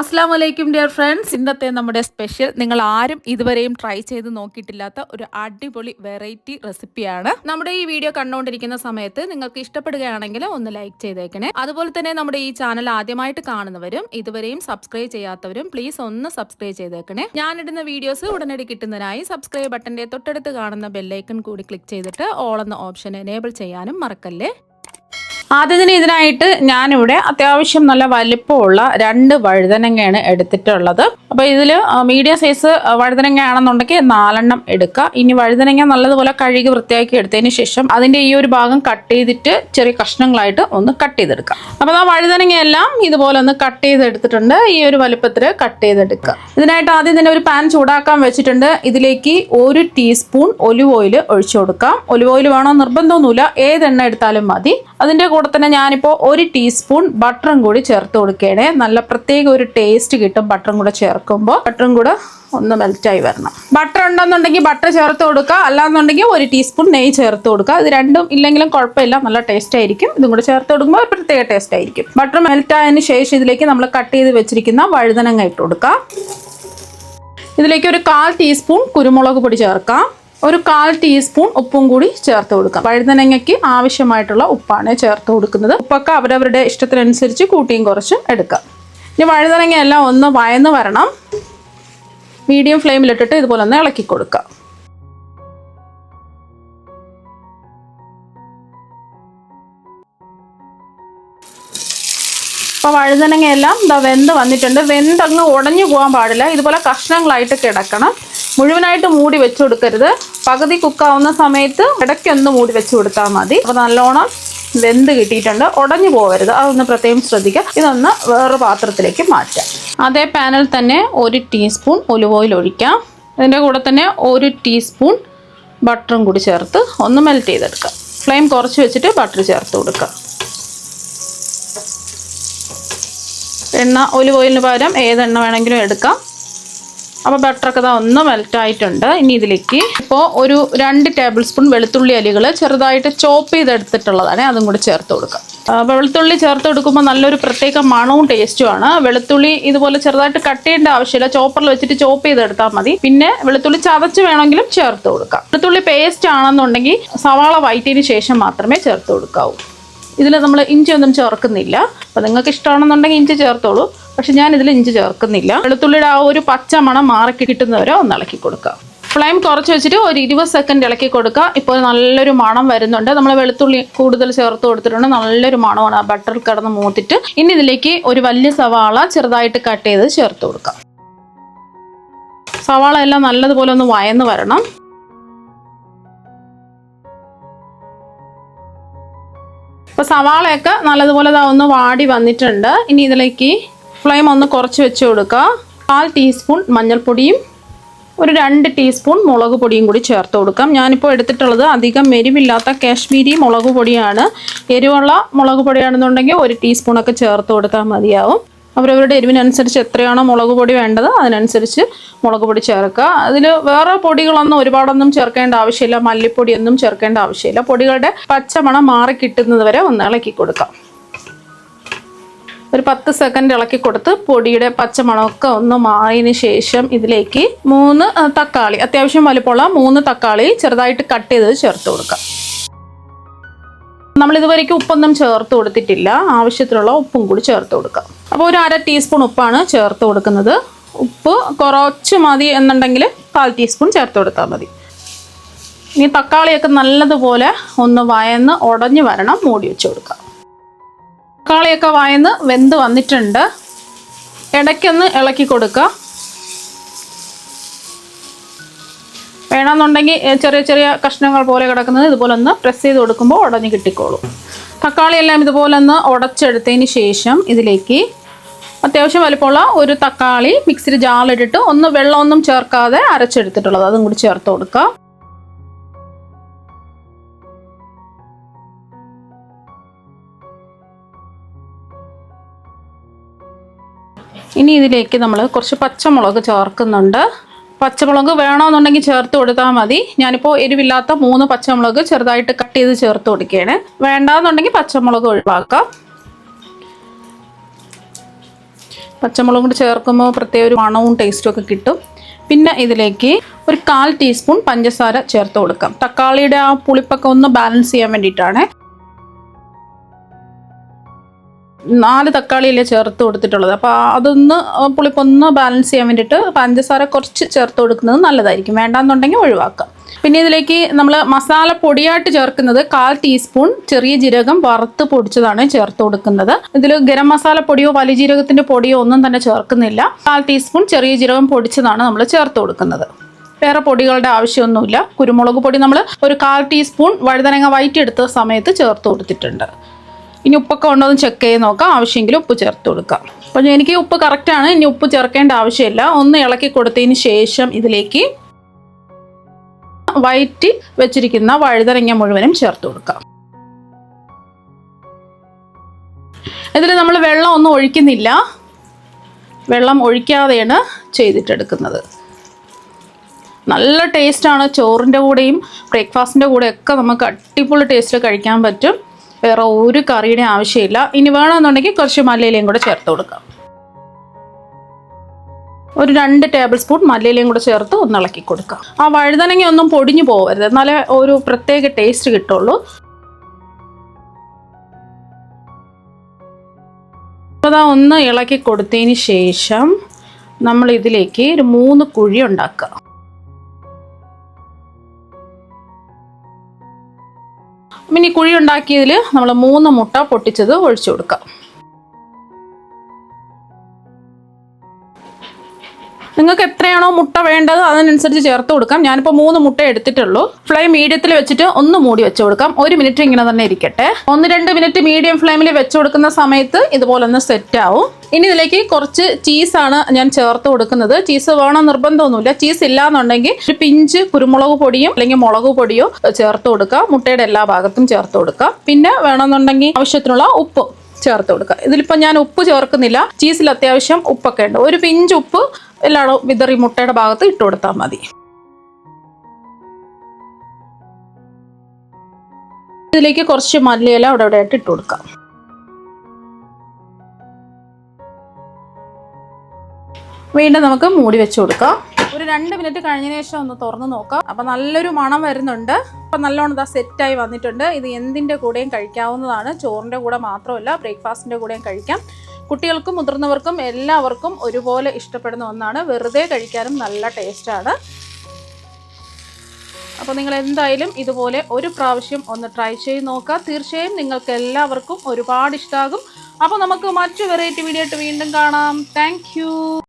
അസ്സലാമു അലൈക്കും dear friends. ഇന്നത്തെ നമ്മുടെ സ്പെഷ്യൽ നിങ്ങൾ ആരും ഇതുവരെയും ട്രൈ ചെയ്ത് നോക്കിയിട്ടില്ലാത്ത ഒരു അടിപൊളി വെറൈറ്റി റെസിപ്പിയാണ്. നമ്മുടെ ഈ വീഡിയോ കണ്ടുകൊണ്ടിരിക്കുന്ന സമയത്ത് നിങ്ങൾക്ക് ഇഷ്ടപ്പെടുകയാണെങ്കിൽ ഒന്ന് ലൈക്ക് ചെയ്തേക്കണേ. അതുപോലെ തന്നെ നമ്മുടെ ഈ ചാനൽ ആദ്യമായിട്ട് കാണുന്നവരും ഇതുവരെയും സബ്സ്ക്രൈബ് ചെയ്യാത്തവരും പ്ലീസ് ഒന്ന് സബ്സ്ക്രൈബ് ചെയ്തേക്കണേ. ഞാനിടുന്ന വീഡിയോസ് ഉടനടി കിട്ടുന്നതിനായി സബ്സ്ക്രൈബ് ബട്ടന്റെ തൊട്ടടുത്ത് കാണുന്ന ബെല്ലൈക്കൺ കൂടി ക്ലിക്ക് ചെയ്തിട്ട് ഓൾ എന്ന ഓപ്ഷൻ എനേബിൾ ചെയ്യാനും മറക്കല്ലേ. ആദ്യത്തിന് ഇതിനായിട്ട് ഞാനിവിടെ അത്യാവശ്യം നല്ല വലിപ്പമുള്ള 2 വഴുതനങ്ങയാണ് എടുത്തിട്ടുള്ളത്. അപ്പോൾ ഇതിൽ മീഡിയം സൈസ് വഴുതനങ്ങയാണെന്നുണ്ടെങ്കിൽ 4 എടുക്കുക. ഇനി വഴുതനങ്ങ നല്ലതുപോലെ കഴുകി വൃത്തിയാക്കി എടുത്തതിന് ശേഷം അതിൻ്റെ ഈ ഒരു ഭാഗം കട്ട് ചെയ്തിട്ട് ചെറിയ കഷ്ണങ്ങളായിട്ട് ഒന്ന് കട്ട് ചെയ്തെടുക്കുക. അപ്പോൾ ആ വഴുതനങ്ങയെല്ലാം ഇതുപോലെ ഒന്ന് കട്ട് ചെയ്തെടുത്തിട്ടുണ്ട്. ഈ ഒരു വലിപ്പത്തിൽ കട്ട് ചെയ്തെടുക്കുക. ഇതിനായിട്ട് ആദ്യം തന്നെ ഒരു പാൻ ചൂടാക്കാൻ വെച്ചിട്ടുണ്ട്. ഇതിലേക്ക് 1 ടീസ്പൂൺ ഒലിവ് ഓയിൽ ഒഴിച്ചു കൊടുക്കാം. ഒലിവ് ഓയിൽ വേണോ നിർബന്ധമൊന്നുമില്ല, ഏതെണ്ണ എടുത്താലും മതി. അതിൻ്റെ കൂടെ തന്നെ ഞാനിപ്പോൾ 1 ടീസ്പൂൺ ബട്ടറും കൂടി ചേർത്ത് കൊടുക്കുകയാണ്. നല്ല പ്രത്യേക ഒരു ടേസ്റ്റ് കിട്ടും ബട്ടറും കൂടെ ചേർക്കുമ്പോൾ. ബട്ടറും കൂടെ ഒന്ന് മെൽറ്റായി വരണം. ബട്ടർ ഉണ്ടെന്നുണ്ടെങ്കിൽ ബട്ടർ ചേർത്ത് കൊടുക്കുക, അല്ലാന്നുണ്ടെങ്കിൽ 1 ടീസ്പൂൺ നെയ്യ് ചേർത്ത് കൊടുക്കുക. ഇത് രണ്ടും ഇല്ലെങ്കിലും കുഴപ്പമില്ല, നല്ല ടേസ്റ്റ് ആയിരിക്കും. ഇതും കൂടെ ചേർത്ത് കൊടുക്കുമ്പോൾ ഒരു പ്രത്യേക ടേസ്റ്റ് ആയിരിക്കും. ബട്ടർ മെൽറ്റായതിന് ശേഷം ഇതിലേക്ക് നമ്മൾ കട്ട് ചെയ്ത് വെച്ചിരിക്കുന്ന വഴുതനങ്ങ ഇട്ട് കൊടുക്കുക. ഇതിലേക്ക് ഒരു 1/4 ടീസ്പൂൺ കുരുമുളക് പൊടി ചേർക്കാം. ഒരു 1/4 ടീസ്പൂൺ ഉപ്പും കൂടി ചേർത്ത് കൊടുക്കാം. വഴുതനങ്ങയ്ക്ക് ആവശ്യമായിട്ടുള്ള ഉപ്പാണ് ചേർത്ത് കൊടുക്കുന്നത്. ഉപ്പൊക്കെ അവരവരുടെ ഇഷ്ടത്തിനനുസരിച്ച് കൂട്ടിയും കുറച്ചും എടുക്കാം. ഇനി വഴുതനങ്ങ എല്ലാം ഒന്ന് വയന്ന് വരണം. മീഡിയം ഫ്ലെയിമിലിട്ടിട്ട് ഇതുപോലെ ഒന്ന് ഇളക്കി കൊടുക്കാം. അപ്പോൾ വഴുതനങ്ങയെല്ലാം വെന്ത് വന്നിട്ടുണ്ട്. വെന്തങ്ങ് ഉടഞ്ഞു പോകാൻ പാടില്ല, ഇതുപോലെ കഷ്ണങ്ങളായിട്ട് കിടക്കണം. മുഴുവനായിട്ട് മൂടി വെച്ച് കൊടുക്കരുത്. പകുതി കുക്കാവുന്ന സമയത്ത് ഇടയ്ക്കൊന്ന് മൂടി വെച്ച് കൊടുത്താൽ മതി. അപ്പോൾ നല്ലോണം വെന്ത് കിട്ടിയിട്ടുണ്ട്, ഉടഞ്ഞു പോകരുത്, അതൊന്ന് പ്രത്യേകം ശ്രദ്ധിക്കുക. ഇതൊന്ന് വേറെ പാത്രത്തിലേക്ക് മാറ്റാം. അതേ പാനിൽ തന്നെ 1 ടീസ്പൂൺ ഒലിവ് ഓയിൽ ഒഴിക്കാം. അതിൻ്റെ കൂടെ തന്നെ 1 ടീസ്പൂൺ ബട്ടറും കൂടി ചേർത്ത് ഒന്ന് മെൽറ്റ് ചെയ്തെടുക്കാം. ഫ്ലെയിം കുറച്ച് വെച്ചിട്ട് ബട്ടർ ചേർത്ത് കൊടുക്കുക. എണ്ണ ഒലിവ് ഓയിലിന് പകരം ഏതെണ്ണ വേണമെങ്കിലും എടുക്കാം. അപ്പോൾ ബട്ടറൊക്കെ ഒന്ന് മെൽറ്റായിട്ടുണ്ട്. ഇനി ഇതിലേക്ക് ഇപ്പോൾ ഒരു 2 ടേബിൾ സ്പൂൺ വെളുത്തുള്ളി അലികൾ ചെറുതായിട്ട് ചോപ്പ് ചെയ്തെടുത്തിട്ടുള്ളതാണ്, അതും കൂടി ചേർത്ത് കൊടുക്കാം. അപ്പോൾ വെളുത്തുള്ളി ചേർത്ത് കൊടുക്കുമ്പോൾ നല്ലൊരു പ്രത്യേക മണവും ടേസ്റ്റുമാണ്. വെളുത്തുള്ളി ഇതുപോലെ ചെറുതായിട്ട് കട്ട് ചെയ്യേണ്ട ആവശ്യമില്ല, ചോപ്പറിൽ വെച്ചിട്ട് ചോപ്പ് ചെയ്തെടുത്താൽ മതി. പിന്നെ വെളുത്തുള്ളി ചതച്ച് വേണമെങ്കിലും ചേർത്ത് കൊടുക്കാം. വെളുത്തുള്ളി പേസ്റ്റ് ആണെന്നുണ്ടെങ്കിൽ സവാള വഴറ്റിയതിന് ശേഷം മാത്രമേ ചേർത്ത് കൊടുക്കാവൂ. ഇതിൽ നമ്മൾ ഇഞ്ചി ഒന്നും ചേർക്കുന്നില്ല. അപ്പോൾ നിങ്ങൾക്ക് ഇഷ്ടമാണെന്നുണ്ടെങ്കിൽ ഇഞ്ചി ചേർത്തോളൂ, പക്ഷെ ഞാൻ ഇതിൽ ഇഞ്ചി ചേർക്കുന്നില്ല. വെളുത്തുള്ളിയുടെ ആ ഒരു പച്ച മണം മാറി കിട്ടുന്നവരെ ഒന്ന് ഇളക്കി കൊടുക്കുക. ഫ്ലെയിം കുറച്ച് വെച്ചിട്ട് ഒരു 20 സെക്കൻഡ് ഇളക്കി കൊടുക്കുക. ഇപ്പോൾ നല്ലൊരു മണം വരുന്നുണ്ട്. നമ്മൾ വെളുത്തുള്ളി കൂടുതൽ ചേർത്ത് കൊടുത്തിട്ടുണ്ട്, നല്ലൊരു മണമാണ് ആ ബട്ടറിൽ കിടന്ന് മൂത്തിട്ട്. ഇനി ഇതിലേക്ക് ഒരു വലിയ സവാള ചെറുതായിട്ട് കട്ട് ചെയ്ത് ചേർത്ത് കൊടുക്കുക. സവാള എല്ലാം നല്ലതുപോലെ ഒന്ന് വയന്ന് വരണം. അപ്പോൾ സവാളയൊക്കെ നല്ലതുപോലെ ഒന്ന് വാടി വന്നിട്ടുണ്ട്. ഇനി ഇതിലേക്ക് ഫ്ലെയിം ഒന്ന് കുറച്ച് വെച്ച് കൊടുക്കുക. 1/4 ടീസ്പൂൺ മഞ്ഞൾപ്പൊടിയും ഒരു 2 ടീസ്പൂൺ മുളക് പൊടിയും കൂടി ചേർത്ത് കൊടുക്കാം. ഞാനിപ്പോൾ എടുത്തിട്ടുള്ളത് അധികം എരിവില്ലാത്ത കാശ്മീരി മുളക് പൊടിയാണ്. എരിവുള്ള മുളക് പൊടിയാണെന്നുണ്ടെങ്കിൽ 1 ടീസ്പൂണൊക്കെ ചേർത്ത് കൊടുത്താൽ മതിയാവും. അവരവരുടെ എരിവിനനുസരിച്ച് എത്രയാണോ മുളക് പൊടി വേണ്ടത് അതിനനുസരിച്ച് മുളക് പൊടി ചേർക്കുക. അതിൽ വേറെ പൊടികളൊന്നും ഒരുപാടൊന്നും ചേർക്കേണ്ട ആവശ്യമില്ല, മല്ലിപ്പൊടിയൊന്നും ചേർക്കേണ്ട ആവശ്യമില്ല. പൊടികളുടെ പച്ചമണം മാറി കിട്ടുന്നത് വരെ ഒന്ന് ഇളക്കി കൊടുക്കാം. ഒരു 10 സെക്കൻഡ് ഇളക്കി കൊടുത്ത് പൊടിയുടെ പച്ചമണമൊക്കെ ഒന്ന് മാറിയതിന് ശേഷം ഇതിലേക്ക് 3 തക്കാളി, അത്യാവശ്യം വലിപ്പമുള്ള 3 തക്കാളി ചെറുതായിട്ട് കട്ട് ചെയ്ത് ചേർത്ത് കൊടുക്കാം. നമ്മൾ ഇതുവരേക്കും ഉപ്പൊന്നും ചേർത്ത് കൊടുത്തിട്ടില്ല, ആവശ്യത്തിനുള്ള ഉപ്പും കൂടി ചേർത്ത് കൊടുക്കാം. അപ്പോൾ ഒരു 1/2 ടീസ്പൂൺ ഉപ്പാണ് ചേർത്ത് കൊടുക്കുന്നത്. ഉപ്പ് കുറച്ച് മതി എന്നുണ്ടെങ്കിൽ 1/4 ടീസ്പൂൺ ചേർത്ത് കൊടുത്താൽ മതി. ഇനി തക്കാളിയൊക്കെ നല്ലതുപോലെ ഒന്ന് വയന്ന് ഉടഞ്ഞു വരണം, മൂടി വെച്ച് കൊടുക്കാം. തക്കാളിയൊക്കെ വയന്ന് വെന്ത് വന്നിട്ടുണ്ട്. ഇടയ്ക്കൊന്ന് ഇളക്കി കൊടുക്കുക. വേണമെന്നുണ്ടെങ്കിൽ ചെറിയ ചെറിയ കഷ്ണങ്ങൾ പോലെ കിടക്കുന്നത് ഇതുപോലെ ഒന്ന് പ്രസ് ചെയ്ത് കൊടുക്കുമ്പോൾ ഉടഞ്ഞ് കിട്ടിക്കോളും. തക്കാളിയെല്ലാം ഇതുപോലെ ഒന്ന് ഉടച്ചെടുത്തതിന് ശേഷം ഇതിലേക്ക് അത്യാവശ്യം വലിപ്പമുള്ള ഒരു തക്കാളി മിക്സിയിൽ ജാറിലിട്ടിട്ട് ഒന്ന് വെള്ളമൊന്നും ചേർക്കാതെ അരച്ചെടുത്തിട്ടുള്ളത്, അതും കൂടി ചേർത്ത് കൊടുക്കുക. ഇനി ഇതിലേക്ക് നമ്മൾ കുറച്ച് പച്ചമുളക് ചേർക്കുന്നുണ്ട്. പച്ചമുളക് വേണമെന്നുണ്ടെങ്കിൽ ചേർത്ത് കൊടുത്താൽ മതി. ഞാനിപ്പോൾ എരിവില്ലാത്ത 3 പച്ചമുളക് ചെറുതായിട്ട് കട്ട് ചെയ്ത് ചേർത്ത് കൊടുക്കുകയാണ്. വേണ്ടാന്നുണ്ടെങ്കിൽ പച്ചമുളക് ഒഴിവാക്കാം. പച്ചമുളകും കൂടി ചേർക്കുമ്പോൾ പ്രത്യേക ഒരു മണവും ടേസ്റ്റും ഒക്കെ കിട്ടും. പിന്നെ ഇതിലേക്ക് ഒരു 1/4 ടീസ്പൂൺ പഞ്ചസാര ചേർത്ത് കൊടുക്കാം. തക്കാളിയുടെ ആ പുളിപ്പൊക്കെ ഒന്ന് ബാലൻസ് ചെയ്യാൻ വേണ്ടിയിട്ടാണ്. 4 തക്കാളിയല്ലേ ചേർത്ത് കൊടുത്തിട്ടുള്ളത്. അപ്പോൾ അതൊന്ന് പുളിപ്പൊന്ന് ബാലൻസ് ചെയ്യാൻ വേണ്ടിയിട്ട് പഞ്ചസാര കുറച്ച് ചേർത്ത് കൊടുക്കുന്നത് നല്ലതായിരിക്കും. വേണ്ടാന്നുണ്ടെങ്കിൽ ഒഴിവാക്കാം. പിന്നെ ഇതിലേക്ക് നമ്മൾ മസാല പൊടിയായിട്ട് ചേർക്കുന്നത് 1/4 ടീസ്പൂൺ ചെറിയ ജീരകം വറുത്ത് പൊടിച്ചതാണ് ചേർത്ത് കൊടുക്കുന്നത്. ഇതിൽ ഗരം മസാല പൊടിയോ വലിയ ജീരകത്തിൻ്റെ പൊടിയോ ഒന്നും തന്നെ ചേർക്കുന്നില്ല. 1/4 ടീസ്പൂൺ ചെറിയ ജീരകം പൊടിച്ചതാണ് നമ്മൾ ചേർത്ത് കൊടുക്കുന്നത്. വേറെ പൊടികളുടെ ആവശ്യമൊന്നുമില്ല. കുരുമുളക് പൊടി നമ്മൾ ഒരു 1/4 ടീസ്പൂൺ വഴുതനങ്ങ വഴറ്റിയെടുത്ത സമയത്ത് ചേർത്ത് കൊടുത്തിട്ടുണ്ട്. ഇനി ഉപ്പൊക്കെ ഉണ്ടോ എന്ന് ചെക്ക് ചെയ്ത് നോക്കാം. ആവശ്യമെങ്കിൽ ഉപ്പ് ചേർത്ത് കൊടുക്കാം. അപ്പോൾ എനിക്ക് ഉപ്പ് കറക്റ്റാണ്. ഇനി ഉപ്പ് ചേർക്കേണ്ട ആവശ്യമില്ല. ഒന്ന് ഇളക്കി കൊടുത്തതിന് ശേഷം ഇതിലേക്ക് വഴറ്റി വെച്ചിരിക്കുന്ന വഴുതനങ്ങ മുഴുവനും ചേർത്ത് കൊടുക്കാം. ഇതിൽ നമ്മൾ വെള്ളം ഒന്നും ഒഴിക്കുന്നില്ല. വെള്ളം ഒഴിക്കാതെയാണ് ചെയ്തിട്ടെടുക്കുന്നത്. നല്ല ടേസ്റ്റാണ്. ചോറിൻ്റെ കൂടെയും ബ്രേക്ക്ഫാസ്റ്റിൻ്റെ കൂടെയൊക്കെ നമുക്ക് അടിപൊളി ടേസ്റ്റിൽ കഴിക്കാൻ പറ്റും. വേറെ ഒരു കറിയുടെ ആവശ്യമില്ല. ഇനി വേണമെന്നുണ്ടെങ്കിൽ കുറച്ച് മല്ലിയിലയും കൂടെ ചേർത്ത് കൊടുക്കാം. ഒരു 2 ടേബിൾ സ്പൂൺ മല്ലിയിലയും കൂടെ ചേർത്ത് ഒന്ന് ഇളക്കി കൊടുക്കാം. ആ വഴുതനങ്ങ ഒന്നും പൊടിഞ്ഞു പോകരുത്, എന്നാലേ ഒരു പ്രത്യേക ടേസ്റ്റ് കിട്ടുള്ളൂ. അപ്പോൾ അതാ ഒന്ന് ഇളക്കി കൊടുത്തതിന് ശേഷം നമ്മൾ ഇതിലേക്ക് ഒരു 3 കുഴി ഉണ്ടാക്കുക. ഇനി കുഴി ഉണ്ടാക്കിയതിൽ നമ്മൾ 3 മുട്ട പൊട്ടിച്ചത് ഒഴിച്ചു കൊടുക്കാം. നിങ്ങൾക്ക് എത്രയാണോ മുട്ട വേണ്ടത് അതിനനുസരിച്ച് ചേർത്ത് കൊടുക്കാം. ഞാനിപ്പോൾ 3 മുട്ട എടുത്തിട്ടുള്ളൂ. ഫ്ലെയിം മീഡിയത്തിൽ വെച്ചിട്ട് ഒന്ന് മൂടി വെച്ച് കൊടുക്കാം. 1 മിനിറ്റ് ഇങ്ങനെ തന്നെ ഇരിക്കട്ടെ. 1-2 മിനിറ്റ് മീഡിയം ഫ്ലെയിമിൽ വെച്ച് കൊടുക്കുന്ന സമയത്ത് ഇതുപോലെ ഒന്ന് സെറ്റ് ആവും. ഇനി ഇതിലേക്ക് കുറച്ച് ചീസാണ് ഞാൻ ചേർത്ത് കൊടുക്കുന്നത്. ചീസ് വേണം നിർബന്ധമൊന്നുമില്ല. ചീസ് ഇല്ലാന്നുണ്ടെങ്കിൽ ഒരു പിഞ്ച് കുരുമുളക് പൊടിയും അല്ലെങ്കിൽ മുളക് പൊടിയോ ചേർത്ത് കൊടുക്കുക. മുട്ടയുടെ എല്ലാ ഭാഗത്തും ചേർത്ത് കൊടുക്കുക. പിന്നെ വേണമെന്നുണ്ടെങ്കിൽ ആവശ്യത്തിനുള്ള ഉപ്പ് ചേർത്ത് കൊടുക്കുക. ഇതിലിപ്പോൾ ഞാൻ ഉപ്പ് ചേർക്കുന്നില്ല. ചീസിൽ അത്യാവശ്യം ഉപ്പൊക്കെ ഉണ്ട്. ഒരു പിഞ്ച് ഉപ്പ് എല്ലായിടവും വിതറി മുട്ടയുടെ ഭാഗത്ത് ഇട്ട് കൊടുത്താൽ മതി. ഇതിലേക്ക് കുറച്ച് മല്ലിയില അവിടെ ആയിട്ട് ഇട്ട് കൊടുക്കാം. വീണ്ടും നമുക്ക് മൂടി വെച്ച് കൊടുക്കാം. ഒരു 2 മിനിറ്റ് കഴിഞ്ഞതിന് ശേഷം ഒന്ന് തുറന്ന് നോക്കാം. അപ്പം നല്ലൊരു മണം വരുന്നുണ്ട്. അപ്പം നല്ലോണം ഇതാ സെറ്റായി വന്നിട്ടുണ്ട്. ഇത് എന്തിൻ്റെ കൂടെയും കഴിക്കാവുന്നതാണ്. ചോറിൻ്റെ കൂടെ മാത്രമല്ല, ബ്രേക്ക്ഫാസ്റ്റിൻ്റെ കൂടെയും കഴിക്കാം. കുട്ടികൾക്കും മുതിർന്നവർക്കും എല്ലാവർക്കും ഒരുപോലെ ഇഷ്ടപ്പെടുന്ന ഒന്നാണ്. വെറുതെ കഴിക്കാനും നല്ല ടേസ്റ്റാണ്. അപ്പോൾ നിങ്ങൾ എന്തായാലും ഇതുപോലെ ഒരു പ്രാവശ്യം ഒന്ന് ട്രൈ ചെയ്ത് നോക്കുക. തീർച്ചയായും നിങ്ങൾക്ക് എല്ലാവർക്കും ഒരുപാട് ഇഷ്ടമാകും. അപ്പോൾ നമുക്ക് മറ്റു വെറൈറ്റി വീഡിയോ ആയിട്ട് വീണ്ടും കാണാം. താങ്ക്